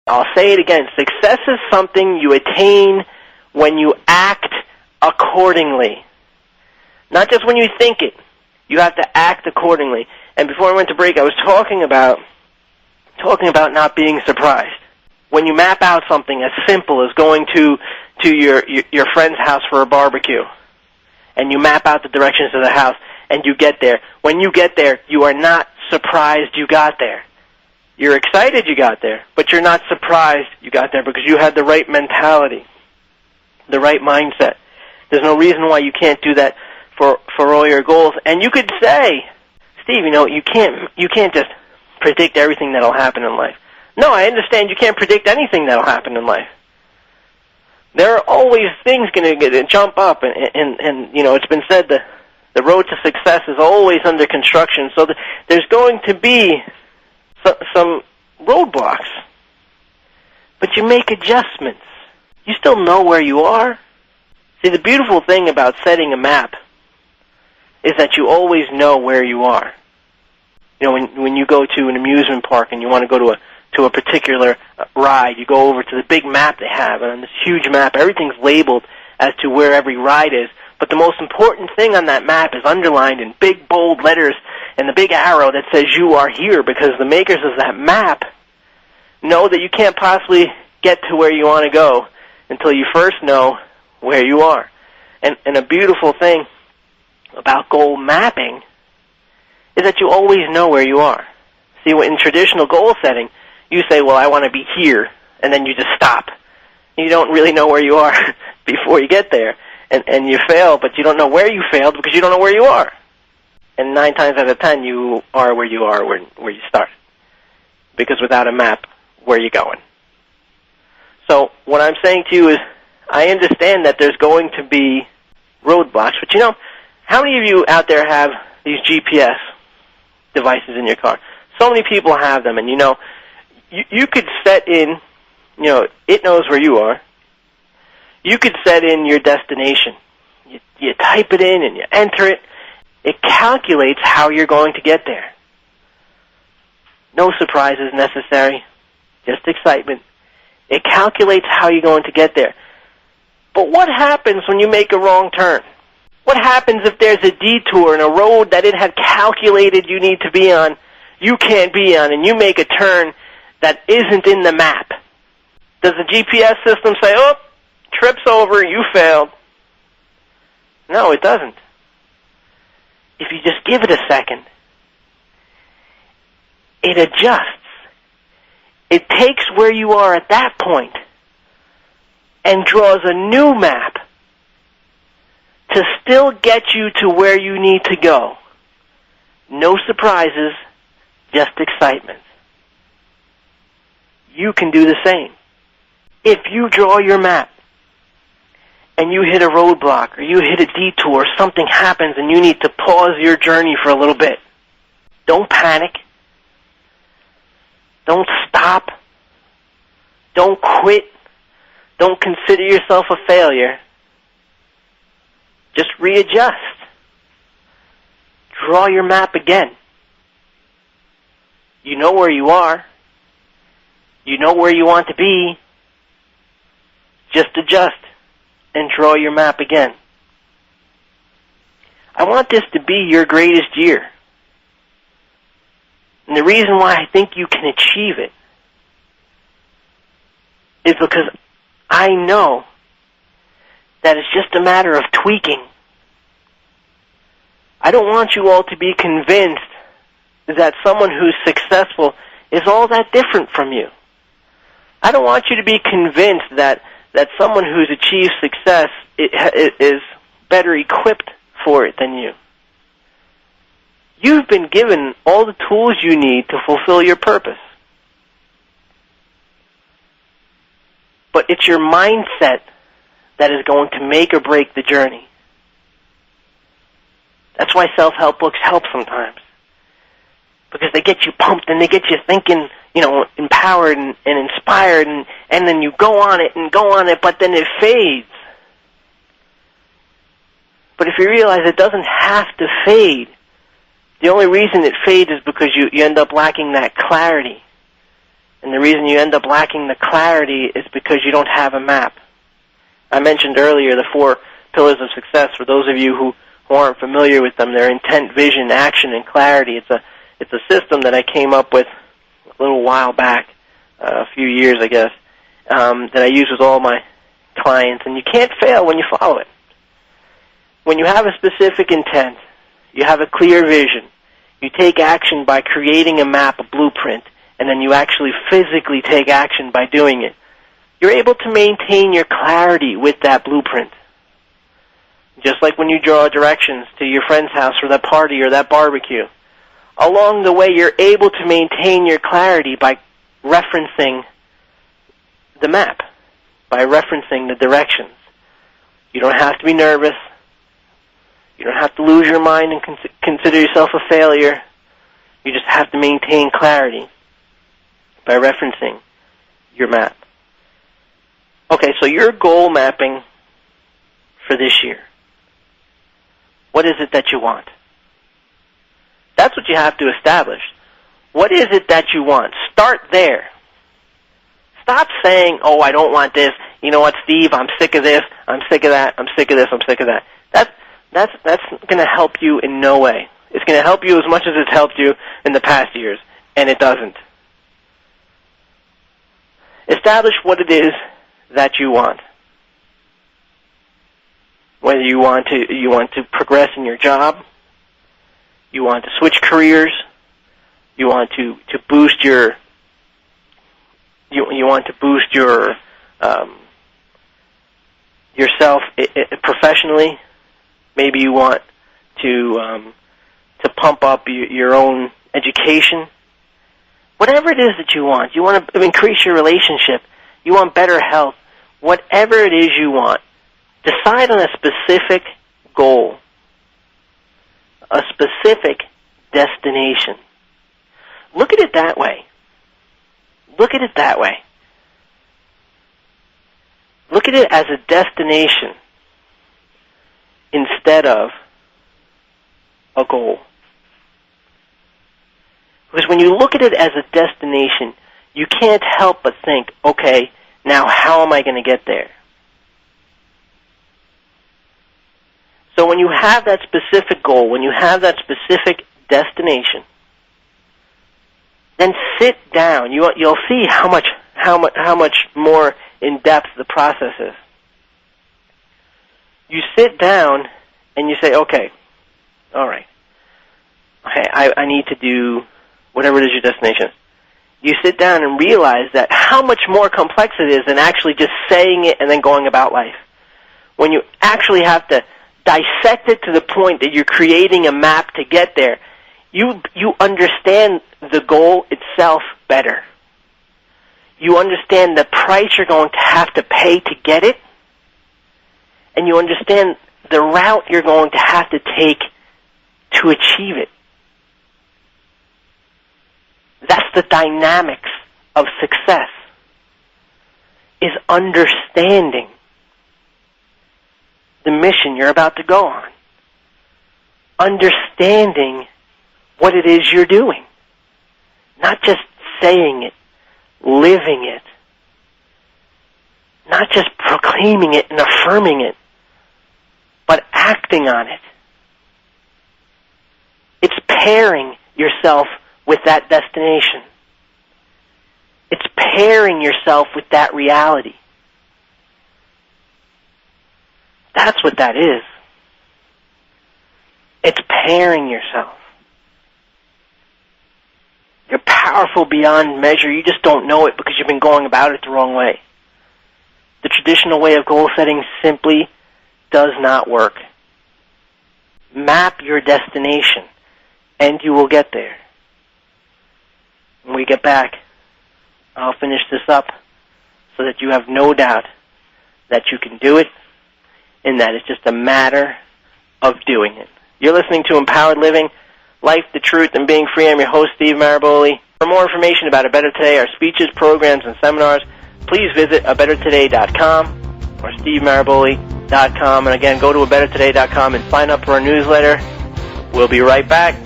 I'll say it again. Success is something you attain when you act accordingly. Not just when you think it. You have to act accordingly. And before I went to break, I was talking about not being surprised. When you map out something as simple as going to your friend's house for a barbecue, and you map out the directions of the house, and you get there. When you get there, you are not surprised you got there. You're excited you got there, but you're not surprised you got there because you had the right mentality, the right mindset. There's no reason why you can't do that for all your goals. And you could say, Steve, you can't just predict everything that'll happen in life. No, I understand you can't predict anything that'll happen in life. There are always things going to jump up, and it's been said that the road to success is always under construction. So there's going to be some roadblocks, but you make adjustments. You still know where you are. See, the beautiful thing about setting a map is that you always know where you are. When you go to an amusement park and you want to go to a particular ride, you go over to the big map they have, and on this huge map, everything's labeled as to where every ride is. But the most important thing on that map is underlined in big, bold letters and the big arrow that says you are here, because the makers of that map know that you can't possibly get to where you want to go until you first know where you are. And a beautiful thing about goal mapping is that you always know where you are. See, in traditional goal setting, you say, well, I want to be here, and then you just stop. You don't really know where you are before you get there, and you fail, but you don't know where you failed because you don't know where you are. And 9 times out of 10, you are where you are, where you start. Because without a map, where are you going? So what I'm saying to you is, I understand that there's going to be roadblocks, but how many of you out there have these GPS devices in your car? So many people have them, and you could set in, it knows where you are. You could set in your destination. You type it in and you enter it. It calculates how you're going to get there. No surprises necessary, just excitement. It calculates how you're going to get there. But what happens when you make a wrong turn? What happens if there's a detour in a road that it had calculated you need to be on, you can't be on, and you make a turn that isn't in the map? Does the GPS system say, oh, trip's over, you failed? No, it doesn't. If you just give it a second, it adjusts. It takes where you are at that point and draws a new map to still get you to where you need to go. No surprises, just excitement. You can do the same. If you draw your map and you hit a roadblock or you hit a detour, something happens and you need to pause your journey for a little bit, don't panic. Don't stop. Don't quit. Don't consider yourself a failure. Just readjust. Draw your map again. You know where you are. You know where you want to be. Just adjust and draw your map again. I want this to be your greatest year. And the reason why I think you can achieve it is because I know that it's just a matter of tweaking. I don't want you all to be convinced that someone who's successful is all that different from you. I don't want you to be convinced that someone who's achieved success is better equipped for it than you. You've been given all the tools you need to fulfill your purpose. But it's your mindset that is going to make or break the journey. That's why self-help books help sometimes. Because they get you pumped and they get you thinking, empowered and inspired, and then you go on it, but then it fades. But if you realize it doesn't have to fade, the only reason it fades is because you end up lacking that clarity. And the reason you end up lacking the clarity is because you don't have a map. I mentioned earlier the 4 pillars of success. For those of you who aren't familiar with them, they're intent, vision, action, and clarity. It's a system that I came up with a little while back, a few years, I guess, that I use with all my clients. And you can't fail when you follow it. When you have a specific intent, you have a clear vision, you take action by creating a map, a blueprint, and then you actually physically take action by doing it. You're able to maintain your clarity with that blueprint. Just like when you draw directions to your friend's house for that party or that barbecue. Along the way, you're able to maintain your clarity by referencing the map, by referencing the directions. You don't have to be nervous. You don't have to lose your mind and consider yourself a failure. You just have to maintain clarity by referencing your map. Okay, so your goal mapping for this year. What is it that you want? That's what you have to establish. What is it that you want? Start there. Stop saying, oh, I don't want this. You know what, Steve, I'm sick of this. I'm sick of that. I'm sick of this. I'm sick of that. That's going to help you in no way. It's going to help you as much as it's helped you in the past years, and it doesn't. Establish what it is that you want. Whether you want to progress in your job, you want to switch careers, you want to boost your yourself professionally. Maybe you want to pump up your own education. Whatever it is that you want to increase your relationship, you want better health, whatever it is you want, decide on a specific goal, a specific destination. Look at it that way. Look at it that way. Look at it as a destination instead of a goal. Because when you look at it as a destination, you can't help but think, okay, now how am I going to get there? So when you have that specific goal, when you have that specific destination, then sit down. You'll see how much more in depth the process is. You sit down and you say, okay, all right, I need to do whatever it is your destination is. You sit down and realize that how much more complex it is than actually just saying it and then going about life. When you actually have to dissect it to the point that you're creating a map to get there, you understand the goal itself better. You understand the price you're going to have to pay to get it, and you understand the route you're going to have to take to achieve it. That's the dynamics of success, is understanding the mission you're about to go on. Understanding what it is you're doing. Not just saying it, living it. Not just proclaiming it and affirming it, but acting on it. It's pairing yourself with that destination. It's pairing yourself with that reality. That's what that is. It's pairing yourself. You're powerful beyond measure. You just don't know it because you've been going about it the wrong way. The traditional way of goal setting simply does not work. Map your destination, and you will get there. When we get back, I'll finish this up so that you have no doubt that you can do it, and that it's just a matter of doing it. You're listening to Empowered Living, Life, the Truth, and Being Free. I'm your host, Steve Maraboli. For more information about A Better Today, our speeches, programs, and seminars, please visit abettertoday.com or stevemaraboli.com. And again, go to abettertoday.com and sign up for our newsletter. We'll be right back.